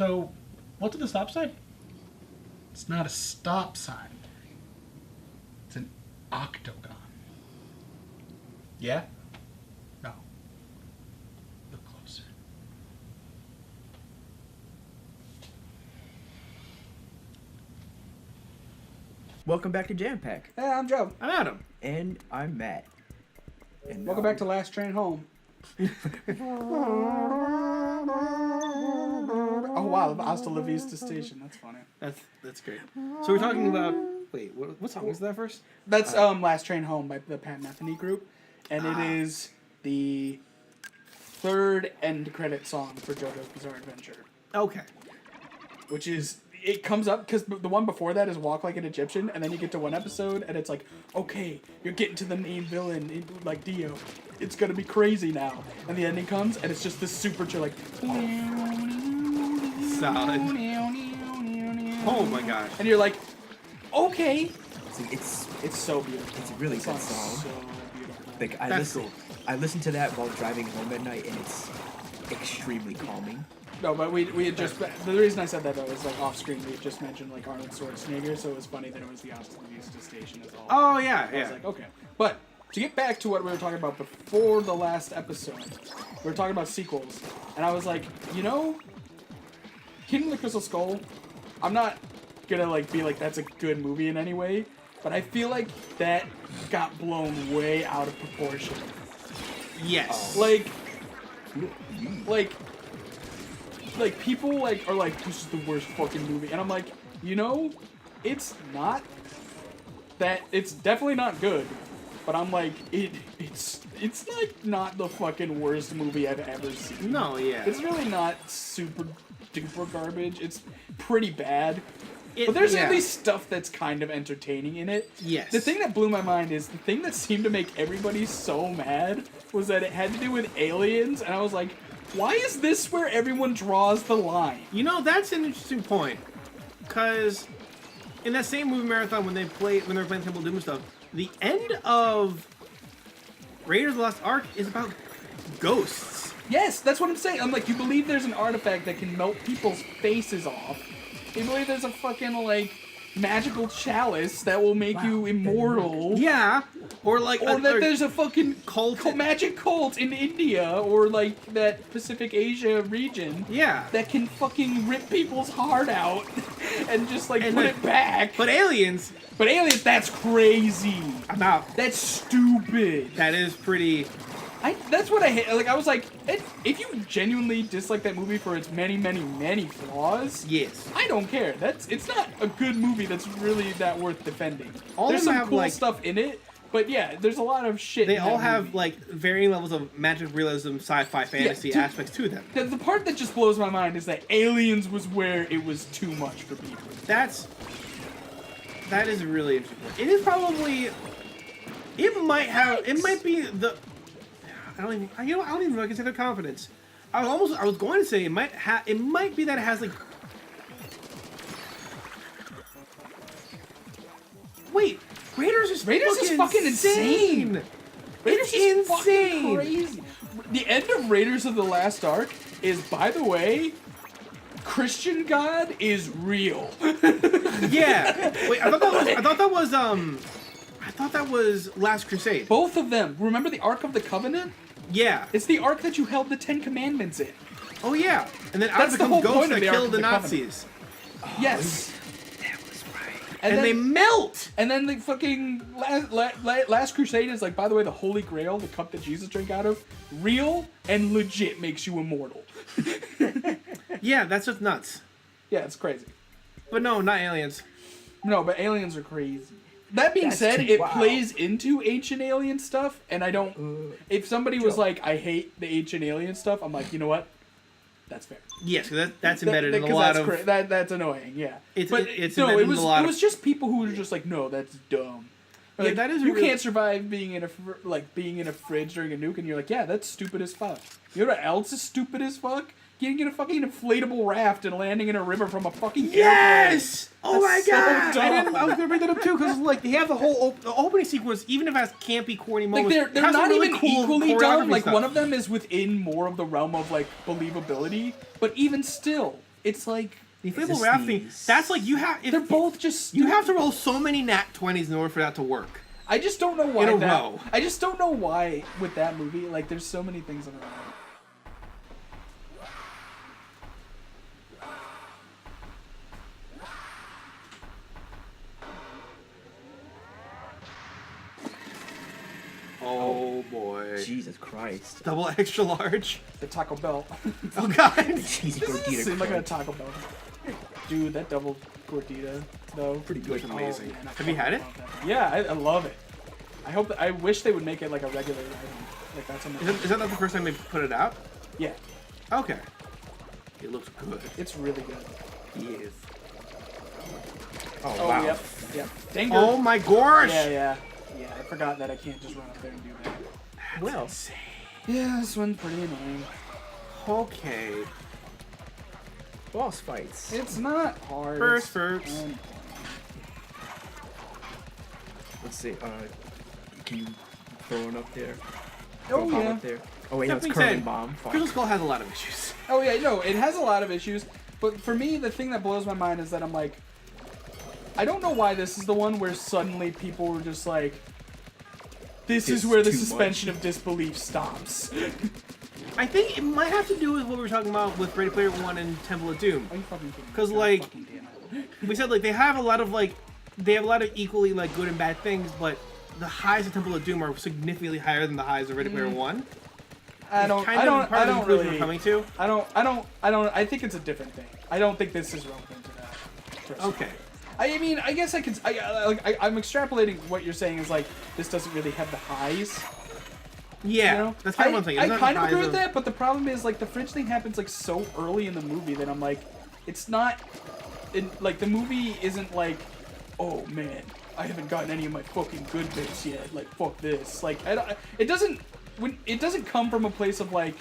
So, what's at the stop sign? It's not a stop sign. It's an octagon. Yeah? No. Look closer. Welcome back to Jam Pack. Hey, I'm Joe. I'm Adam. And I'm Matt. And Welcome back to Last Train Home. Oh wow, Hasta La Vista Station. That's funny. That's great. So we're talking about... Wait, what song was that first? That's Last Train Home by the Pat Metheny group, and it is the third end credit song for JoJo's Bizarre Adventure. Okay. Which is, it comes up because the one before that is Walk Like an Egyptian, and then you get to one episode and it's like, okay, you're getting to the main villain, like Dio. It's gonna be crazy now, and the ending comes and it's just this super chill like. Solid. Oh my gosh. And you're like, okay. See, it's so beautiful. It's a really That good song's song. So beautiful. Like I listen to that while driving home at night, and it's extremely calming. No, but we had just, the reason I said that though is like off screen we had just mentioned like Arnold Schwarzenegger, so it was funny that it was the Hasta La Vista Station as all. Oh yeah, I was like, okay. But to get back to what we were talking about before the last episode, we were talking about sequels, and I was like, you know, Kingdom of the Crystal Skull, I'm not gonna like be like that's a good movie in any way, but I feel like that got blown way out of proportion. Yes. Like people like are like, this is the worst fucking movie, and I'm like, you know, it's not that, it's definitely not good, but I'm like, it's like not the fucking worst movie I've ever seen. No, yeah. It's really not super duper garbage. It's pretty bad. But there's at least stuff that's kind of entertaining in it. Yes. The thing that blew my mind is the thing that seemed to make everybody so mad was that it had to do with aliens, and I was like, why is this where everyone draws the line? You know, that's an interesting point, because in that same movie marathon when they were playing Temple of Doom and stuff, the end of Raiders of the Lost Ark is about ghosts. Yes, that's what I'm saying. I'm like, you believe there's an artifact that can melt people's faces off. You believe there's a fucking, like, magical chalice that will make you immortal. Yeah. Or that there's a fucking magic cult in India or like that Pacific Asia region. Yeah. That can fucking rip people's heart out and just like put it back. But aliens, that's crazy. I'm out. That's stupid. That is pretty. That's what I hate. Like I was like, if you genuinely dislike that movie for its many, many, many flaws, yes, I don't care. It's not a good movie that's really that worth defending. There's some cool stuff in it, but yeah, there's a lot of shit. They all have movie. like varying levels of magic realism, sci-fi, fantasy aspects to them. The part that just blows my mind is that aliens was where it was too much for people. That is really interesting. It is probably. It might be the. I don't even know if I can say their confidence. I was going to say it might be that it has like. Wait, Raiders is fucking insane. Raiders is fucking crazy. The end of Raiders of the Lost Ark is, by the way, Christian God is real. Yeah. Wait, I thought that was Last Crusade. Both of them. Remember the Ark of the Covenant? Yeah. It's the Ark that you held the Ten Commandments in. Oh yeah. And then that's the whole ghosts point of that the killed Ark the of the Nazis. Oh, yes. That was right. And then, they melt. And then the fucking Last Crusade is like, by the way, the Holy Grail, the cup that Jesus drank out of, real and legit makes you immortal. Yeah, that's just nuts. Yeah, it's crazy. But no, not aliens. No, but aliens are crazy. That being said, it plays into ancient alien stuff, and I don't. If somebody was like, "I hate the ancient alien stuff," I'm like, you know what? That's fair. Yes, because that's embedded in a lot of. That's annoying. Yeah, it's it was just people who were just like, no, that's dumb. Like, yeah, that is. You can't survive being in a fridge during a nuke, and you're like, yeah, that's stupid as fuck. You know what else is stupid as fuck? Getting in a fucking inflatable raft and landing in a river from a fucking airplane. Yes! Oh my god! So I was gonna bring that up too, because like they have the whole the opening sequence, even if it has campy, corny moments. Like they're not really even cool equally dumb. Like stuff. one of them is within more of the realm of like believability, but even still, it's like The It's inflatable just raft thing. these- That's like you have. they're both just. You have to roll so many nat 20s in order for that to work. I just don't know why In a that. row. I just don't know why with that movie. Like, there's so many things in a row. Oh boy. Jesus Christ. Double extra large. The Taco Bell. Oh god. Cheesy This gordita. seemed like a crunch. Taco Bell. Dude, that double gordita, though. Pretty good. It's amazing. man, I Have you had it? love that. Yeah, I love it. I hope. I wish they would make it like a regular item. Like that's something. Is that not the first time they put it out? Yeah, Okay. It looks good. it's really good. Yes. Oh, Oh, wow. yep. Danger. Oh my gosh. Yeah. I forgot that I can't just run up there and do that. Well, Yeah, this one's pretty annoying. Okay. boss fights. It's not hard. First, It's, Let's see. Can you throw it up there? Oh, Throw a bomb yeah. up there. Oh wait, That that's being curling said, bomb. Fuck. Crystal Skull has a lot of issues. Oh yeah, no, it has a lot of issues, but for me, the thing that blows my mind is that I'm like, I don't know why this is the one where suddenly people were just like, this is It's where the too suspension of disbelief stops. I think it might have to do with what we were talking about with Ready Player One and Temple of Doom. Are you fucking kidding me? 'Cause, God like- fucking damn it. We said like they have a lot of equally like good and bad things, but the highs of Temple of Doom are significantly higher than the highs of Ready Player One. I don't Kind of part I of the don't conclusion really. we're coming to. I think it's a different thing. I don't think this is relevant to that. personally. Okay. I mean, I guess I could. I'm extrapolating what you're saying is like this doesn't really have the highs. Yeah, You know? that's kind of one thing. I It's not kind of highs agree with that, but the problem is like the fridge thing happens like so early in the movie that I'm like, it's not. Like the movie isn't like, oh man, I haven't gotten any of my fucking good bits yet. Like fuck this. Like I don't. It doesn't come from a place of like.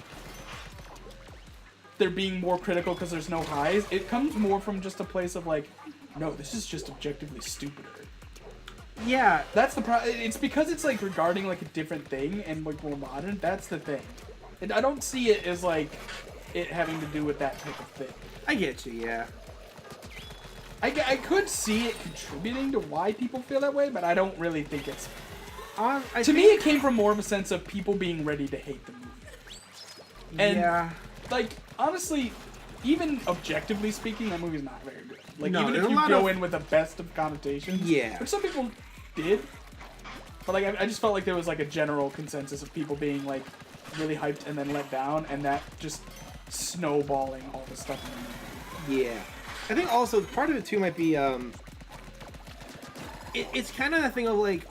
There being more critical because there's no highs. It comes more from just a place of like, no, this is just objectively stupider. Yeah, That's the problem. It's because it's like regarding like a different thing and like more modern. That's the thing. And I don't see it as like it having to do with that type of thing. I get you. Yeah. I could see it contributing to why people feel that way, but I don't really think it's. To me, it came from more of a sense of people being ready to hate the movie. And yeah. like honestly, even objectively speaking, that movie's not very good. Like No, even there's if a you lot go of- in with the best of connotations, Yeah. which some people did, but like I just felt like there was like a general consensus of people being like really hyped and then let down, and that just snowballing all the stuff in the movie. Yeah. I think also part of it too might be it's kind of a thing of like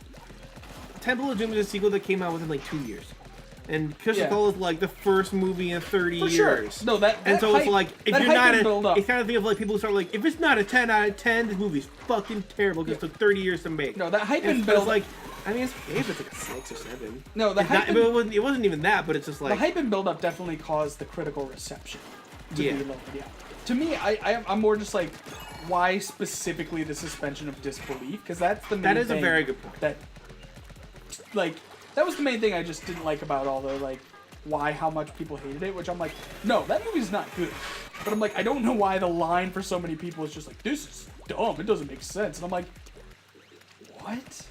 Temple of Doom is a sequel that came out within like 2 years. And Crystal Yeah. Skull is like the first movie in 30 For years. sure. No, that And so it's hype- like if that you're hype not didn't build up. it's kind of thing of like people start like if it's not a 10 out of 10, this movie's fucking terrible because it took 30 years to make. No, that hype and and so it's build like I mean it's okay if it's like a 6 or 7. No, the It's hype not, and- it wasn't even that, but it's just like the hype and build up definitely caused the critical reception to Yeah. be low. Yeah. To me, I'm more just like, why specifically the suspension of disbelief? Because that's the main that is a thing very good point. that, like, that was the main thing I just didn't like about all the like, how much people hated it. Which I'm like, no, that movie's not good. But I'm like, I don't know why the line for so many people is just like, this is dumb. It doesn't make sense. And I'm like, what?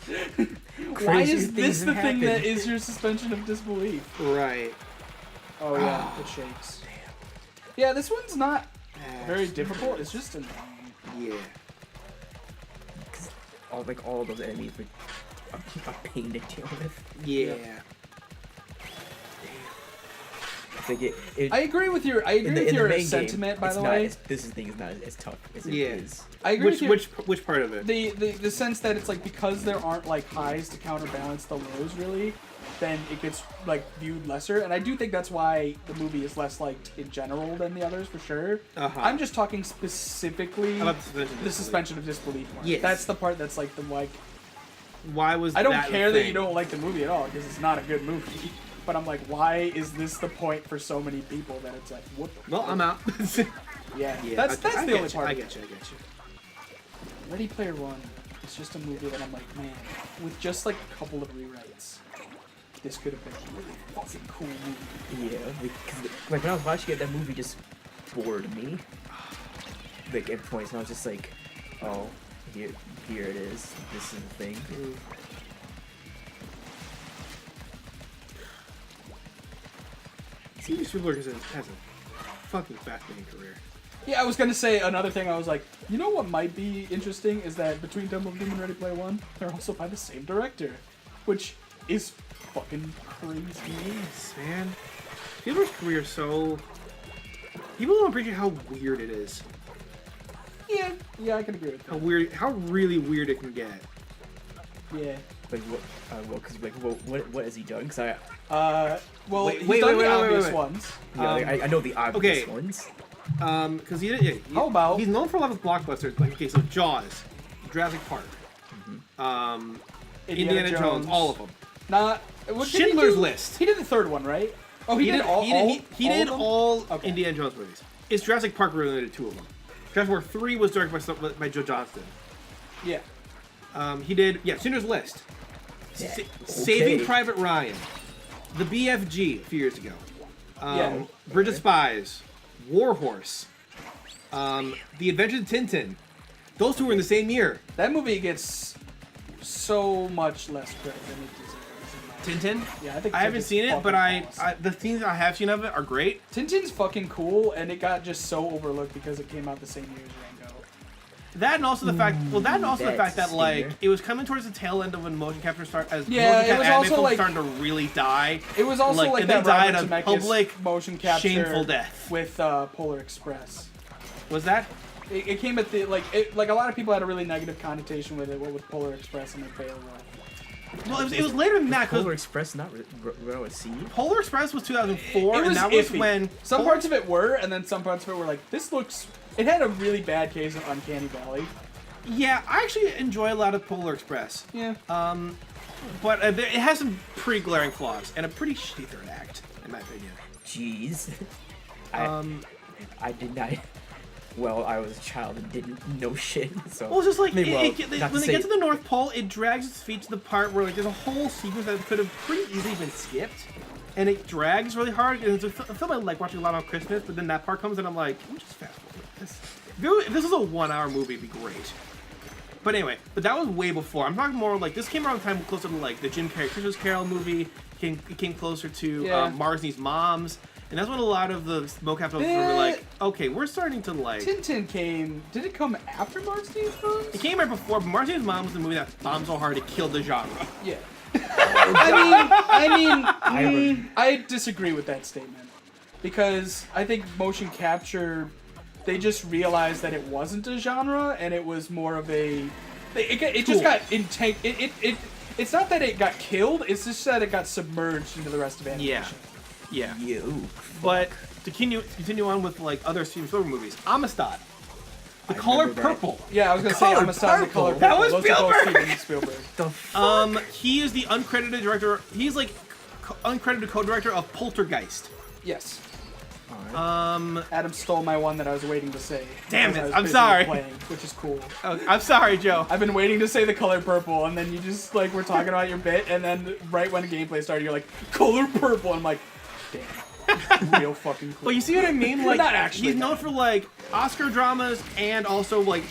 Why Crazier is this things the have thing that happened. is your suspension of disbelief? Right. Oh yeah, it shakes. Yeah, this one's not very That's- difficult. It's just annoying. Yeah. All those enemies are a pain to deal with. Yeah. It's like I agree with your main sentiment, game, by it's the not way. this thing is not as tough as it Yeah. is. I agree with you. Which part of it? The sense that it's like because there aren't like highs to counterbalance the lows really, then it gets like viewed lesser. And I do think that's why the movie is less liked in general than the others for sure. Uh-huh. I'm just talking specifically About the suspension of disbelief part. Yes. That's the part that's like the like. Why was I don't that care the that thing? you don't like the movie at all because it's not a good movie. But I'm like, why is this the point for so many people that it's like, what the Well, fuck? I'm out. Yeah, Yeah, that's okay, that's I the get only you, part. I of it. get you. Ready Player One. It's just a movie that I'm like, man, with just like a couple of rewrites, this could have been a really fucking cool movie. Yeah, because like when I was watching it, that movie just bored me. like at points, and I was just like, oh, here it is. This is the thing. Steven Spielberg has a fucking fascinating career. Yeah, I was gonna say another thing. I was like, you know what might be interesting is that between Temple of Doom and Ready Player One, they're also by the same director, which is fucking crazy. Yes, man. Spielberg's career is so... People don't appreciate how weird it is. Yeah, I can agree with that. How really weird it can get. Yeah. Like what has he done? Because He's done the obvious ones. yeah, I know the obvious ones. Because How about- he's known for a lot of blockbusters, like okay, so Jaws, Jurassic Park, Indiana Jones, all of them. What did he Schindler's do? List. He did the third one, right? Oh, he did all. He did of them? all Okay. Indiana Jones movies. It's Jurassic Park related to 2 of them. Jurassic Park 3 was directed by Joe Johnston. Yeah. He did Schindler's List, Yeah, Saving okay. Private Ryan, The BFG a few years ago, Yeah. Bridge of Spies, War Horse, The Adventures of Tintin. Those 2 were in the same year. That movie gets so much less credit than it deserves. Tintin? Yeah, I think I haven't Tintin's seen it, but fucking awesome. the scenes I have seen of it are great. Tintin's fucking cool, and it got just so overlooked because it came out the same year as Rango. That and also the fact, the that's fact that like stinger. it was coming towards the tail end of when motion capture started. Yeah, motion it was anime also, films like- starting to really die. It was also like and that they died Robert of Zemeckis public motion capture shameful death. with Polar Express. Was that? It came at the like a lot of people had a really negative connotation with it. What with Polar Express and it failed. Well, it was later than that Polar because Express, not Row at Sea. Polar Express was 2004, It was and that was iffy. when Some parts of it were, and then some parts of it were like, this looks. It had a really bad case of Uncanny Valley. Yeah, I actually enjoy a lot of Polar Express. Yeah. But it has some pretty glaring flaws and a pretty shitty third act, in my opinion. Jeez. I did not. Well, I was a child and didn't know shit. So. Well, it's just like I mean, well, when not to they say- get to the North Pole, it drags its feet to the part where like there's a whole sequence that could have pretty easily been skipped, and it drags really hard. And it's a film I like watching a lot on Christmas, but then that part comes and I'm like, I'm just fast forward this. If this was a 1-hour movie, it'd be great. But anyway, but that was way before. I'm talking more like this came around the time closer to like the Jim Carrey Christmas Carol movie. It came closer to Yeah. Marnie's Moms. And that's when a lot of the mocap films were like, okay, we're starting to like... Tintin came. Did it come after Marstein's Moms? It came right before, but Martin's Mom was the movie that bombed so hard it killed the genre. Yeah. I disagree with that statement because I think motion capture. They just realized that it wasn't a genre and it was more of a. It just got It's not that it got killed. It's just that it got submerged into the rest of animation. Yeah. You. But to continue on with like other Steven Spielberg movies, Amistad, The Color remember that. Purple. Yeah, I was gonna say Color Amistad, The Color Purple? Purple. That was Those are both Spielberg! Steven Spielberg. The fuck? He is the uncredited director. He's like uncredited co-director of Poltergeist. Yes. Alright. Adam stole my one that I was waiting to say. Damn because it, I was I'm busy sorry. Playing, which is cool. Oh, I'm sorry, Joe. I've been waiting to say The Color Purple, and then you just like were talking about your bit, and then right when the gameplay started, you're like Color Purple. I'm like, damn, real fucking cool. Well, you see what I mean? Like, Not actually, he's known for like Oscar dramas and also like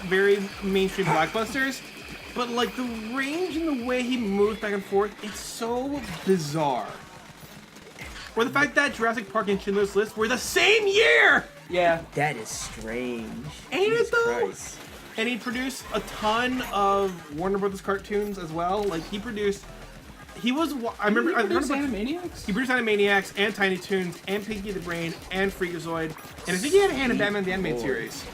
very mainstream blockbusters. But like the range and the way he moves back and forth, it's so bizarre. Or the fact that Jurassic Park and Schindler's List were the same year! Yeah. That is strange. Ain't it Jesus though? Christ. And he produced a ton of Warner Brothers cartoons as well. Like he produced, I remember. Did he produce Animaniacs? He produced Animaniacs and Tiny Toons and Pinky the Brain and Freakazoid, and I think he had a hand in Batman the Animated Series.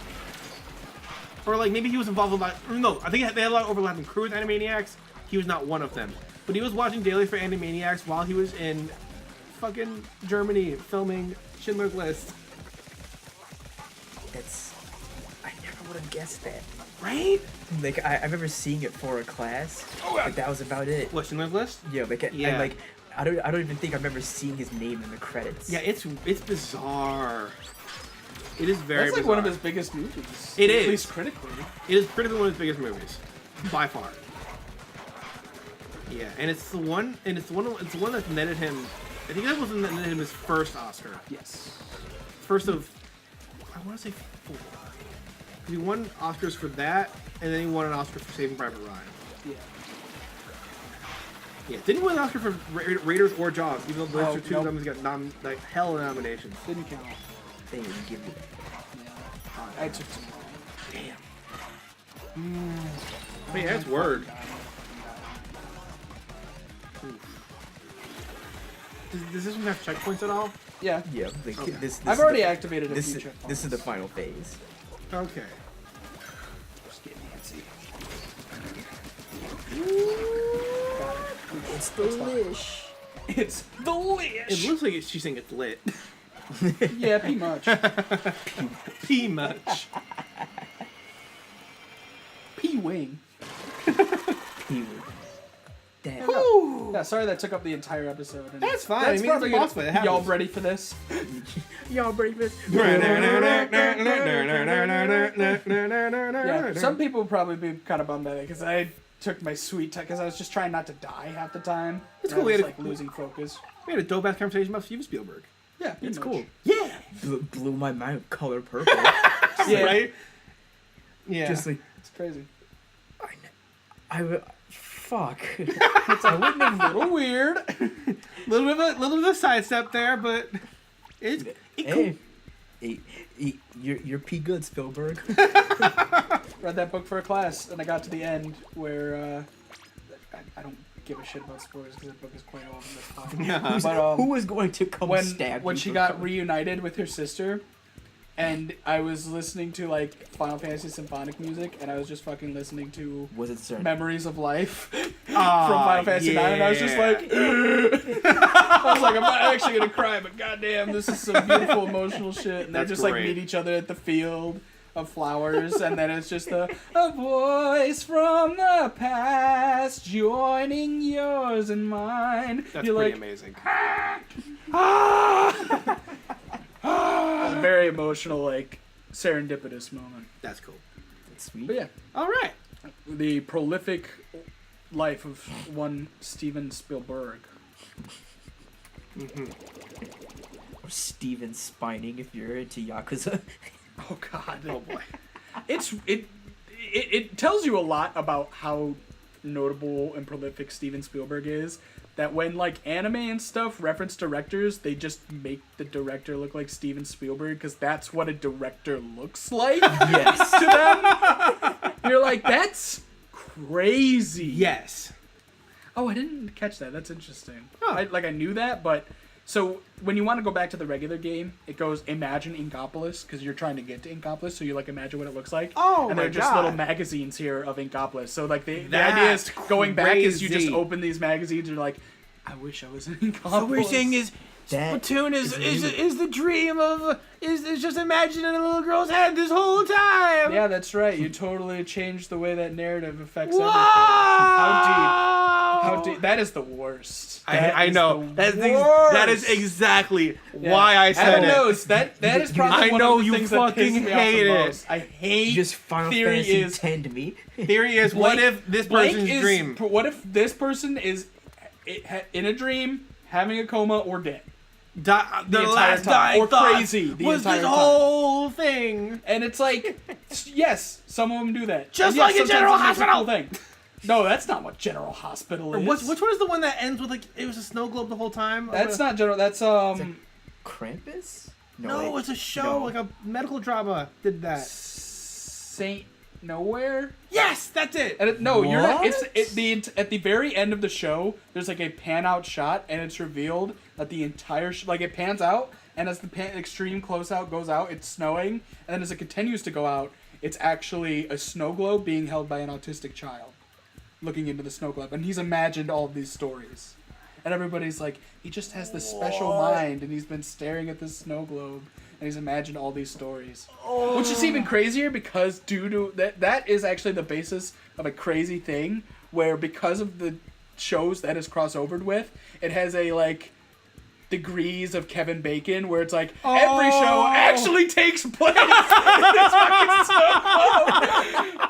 Or like maybe he was involved with no, I think they had a lot of overlapping crew with Animaniacs. He was not one of them, but he was watching daily for Animaniacs while he was in fucking Germany filming Schindler's List. I never would have guessed that. Right? Like I remember seeing it for a class, but that was about it. What, Schindler's List? Yeah, like Yeah. I don't even think I remember seeing his name in the credits. Yeah, it's bizarre. It is very That's like bizarre. one of his biggest movies. It At is. least critically. It is critically one of his biggest movies, by far. Yeah, and it's the one that netted him. I think that was netted him his first Oscar. Yes. First of, I want to say 4. He won Oscars for that, and then he won an Oscar for Saving Private Ryan. Yeah. Yeah, didn't win an Oscar for Raiders or Jaws, even though those are two nope. of them got like hell of nominations. Didn't count. They didn't give me Yeah. I took too long. Damn. Wait, that's word. Does this one have checkpoints at all? Yeah. Yeah, Okay. I've already activated a this. few This is the final phase. Okay. Just get Nancy. It's delish. It's delish. It looks like she's saying it's lit. Yeah, pretty much. P much. P-wing. Damn. Yeah, sorry that took up the entire episode. And That's fine. That's I mean, probably it's a boss fight. It happens. y'all ready for this? Y'all break this. Yeah, some people will probably be kind of bummed by that because I took my sweet time because I was just trying not to die half the time. It's And cool, I was we had like losing focus. We had a dope ass conversation about Steven Spielberg. Yeah, It's pretty cool. much. Yeah. Blew my mind with color purple. Yeah, Right? Yeah. Just like it's crazy. fuck. I wouldn't have a little weird. little bit of a sidestep there, but it's Hey, you're P good, Spielberg. Read that book for a class, and I got to the end where I don't give a shit about spoilers because that book is quite old and that's fine. But Who is going to come stab when you she for got coming- reunited with her sister, and I was listening to like Final Fantasy symphonic music, and I was just fucking listening to Was it certain? Memories of Life from Final Fantasy 9, and I was just yeah. like, I was like, I'm not actually gonna cry, but goddamn, this is some beautiful emotional shit. And they That's just like great. meet each other at the field of flowers, and then it's just a voice from the past joining yours and mine. That's You're pretty like, amazing. a very emotional, like serendipitous moment. That's cool. That's sweet. But yeah, All right. the prolific life of one Steven Spielberg. Or Steven Spining if you're into Yakuza. Oh God. Oh boy. It tells you a lot about how notable and prolific Steven Spielberg is. That when like anime and stuff reference directors, they just make the director look like Steven Spielberg because that's what a director looks like Yes. to them. You're like, that's crazy. Yes. Oh, I didn't catch that. That's interesting. Oh. I knew that, but so when you want to go back to the regular game, it goes imagine Inkopolis because you're trying to get to Inkopolis, so you like imagine what it looks like. Oh, and my they're just God. little magazines here of Inkopolis. So like the idea is That's going back is you just crazy. open these magazines and you're like, I wish I was in Inkopolis. So what we're saying is That Splatoon is is the dream of is just imagining a little girl's head this whole time. Yeah, that's right. You totally changed the way that narrative affects Wow. everything. How deep? That is the worst. I is know. the That is worst. exactly Yeah. why I said Adam it. knows that is probably I one know of the you things that fucking pisses me hate off the it. most. I hate just Final theory Fantasy is X to me. Theory is, what if this Blake person's is, dream? What if this person is in a dream, having a coma, or dead? The entire last time. dying Or thought crazy the was entire this time. whole thing. And it's like, yes, some of them do that. Just And yes, like a sometimes General it's a cool Hospital. thing. No, that's not what General Hospital is. Which one is the one that ends with like it was a snow globe the whole time? That's not General. That's Krampus? No, it's a show No. like a medical drama did that. Saint Nowhere. Yes, that's it. And no, you're not. What? At the very end of the show, there's like a pan out shot, and it's revealed that the entire like it pans out, and as the extreme close out goes out, it's snowing, and then as it continues to go out, it's actually a snow globe being held by an autistic child, looking into the snow globe, and he's imagined all of these stories, and everybody's like, he just has this special mind, and he's been staring at this snow globe. And he's imagined all these stories. Which is even crazier because due to that is actually the basis of a crazy thing where because of the shows that is crossovered with, it has a like degrees of Kevin Bacon where it's like every show actually takes place in this fucking snow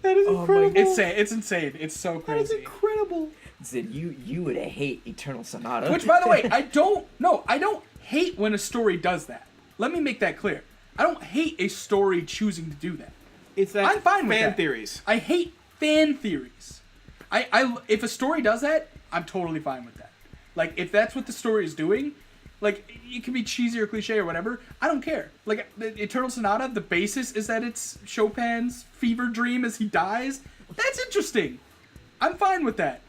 That is incredible. It's insane. It's so That crazy. is incredible. Zid, you would hate Eternal Sonata. Which, by the way, I don't hate when a story does that. Let me make that clear. I don't hate a story choosing to do that. It's that I'm fine with fan that. theories. I hate fan theories. If a story does that, I'm totally fine with that. Like, if that's what the story is doing, like, it can be cheesy or cliche or whatever, I don't care. Like, the Eternal Sonata, the basis is that it's Chopin's fever dream as he dies. That's interesting. I'm fine with that.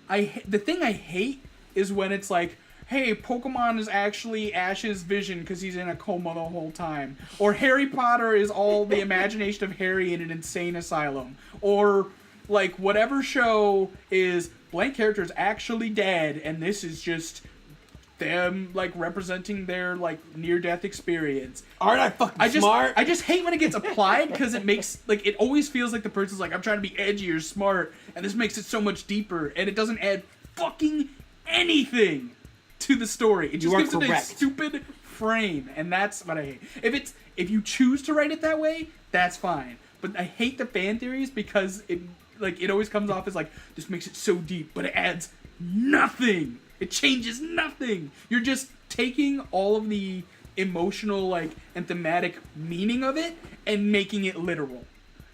The thing I hate is when it's like, hey, Pokemon is actually Ash's vision because he's in a coma the whole time. Or Harry Potter is all the imagination of Harry in an insane asylum. Or, like, whatever show is blank character is actually dead and this is just them, like, representing their, like, near-death experience. Aren't I fucking smart? I just hate when it gets applied because it makes, like, it always feels like the person's like, I'm trying to be edgy or smart, and this makes it so much deeper, and it doesn't add fucking anything to the story. It just gives it a stupid frame, and that's what I hate. If you choose to write it that way, that's fine. But I hate the fan theories because it always comes off as like, this makes it so deep, but it adds nothing. It changes nothing. You're just taking all of the emotional, like, and thematic meaning of it and making it literal.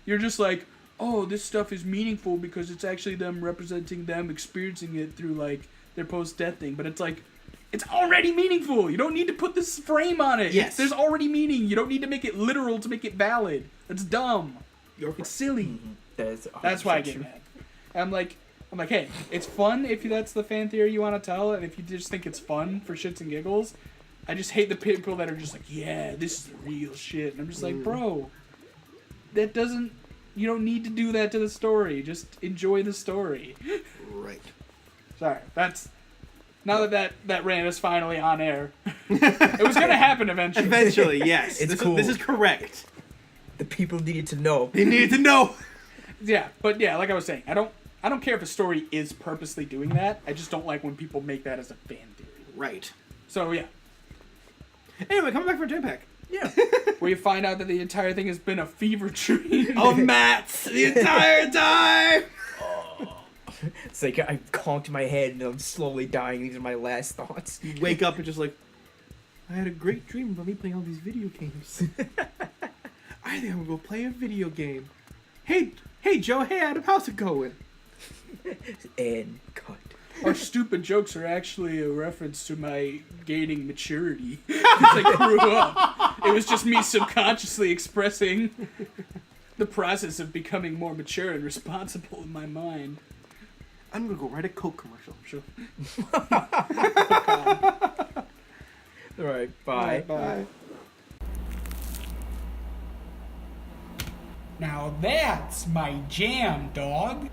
You're just like, oh, this stuff is meaningful because it's actually them representing them experiencing it through, like, their post-death thing. But it's like, it's already meaningful. You don't need to put this frame on it. Yes. There's already meaning. You don't need to make it literal to make it valid. That's dumb. It's silly. That's why I get mad. I'm like, hey, it's fun if that's the fan theory you want to tell, and if you just think it's fun for shits and giggles. I just hate the people that are just like, yeah, this is the real shit. And I'm just like, bro, you don't need to do that to the story. Just enjoy the story. Right. Sorry, now that rant is finally on air. It was going to happen eventually. Eventually, yes. It's cool. This is correct. The people needed to know. They needed to know. Yeah, but yeah, like I was saying, I don't care if a story is purposely doing that. I just don't like when people make that as a fan theory. Right. So yeah. Anyway, coming back for a jetpack. Yeah. Where you find out that the entire thing has been a fever dream. Oh, Matt's the entire time. It's like I conked my head and I'm slowly dying. These are my last thoughts. You wake up and just like, I had a great dream about me playing all these video games. I think I'm gonna go play a video game. Hey Joe, hey Adam, how's it going? And cut. Our stupid jokes are actually a reference to my gaining maturity as I grew up. It was just me subconsciously expressing the process of becoming more mature and responsible in my mind. I'm gonna go write a Coke commercial. Sure. Alright, bye. Bye. Now that's my jam, dog.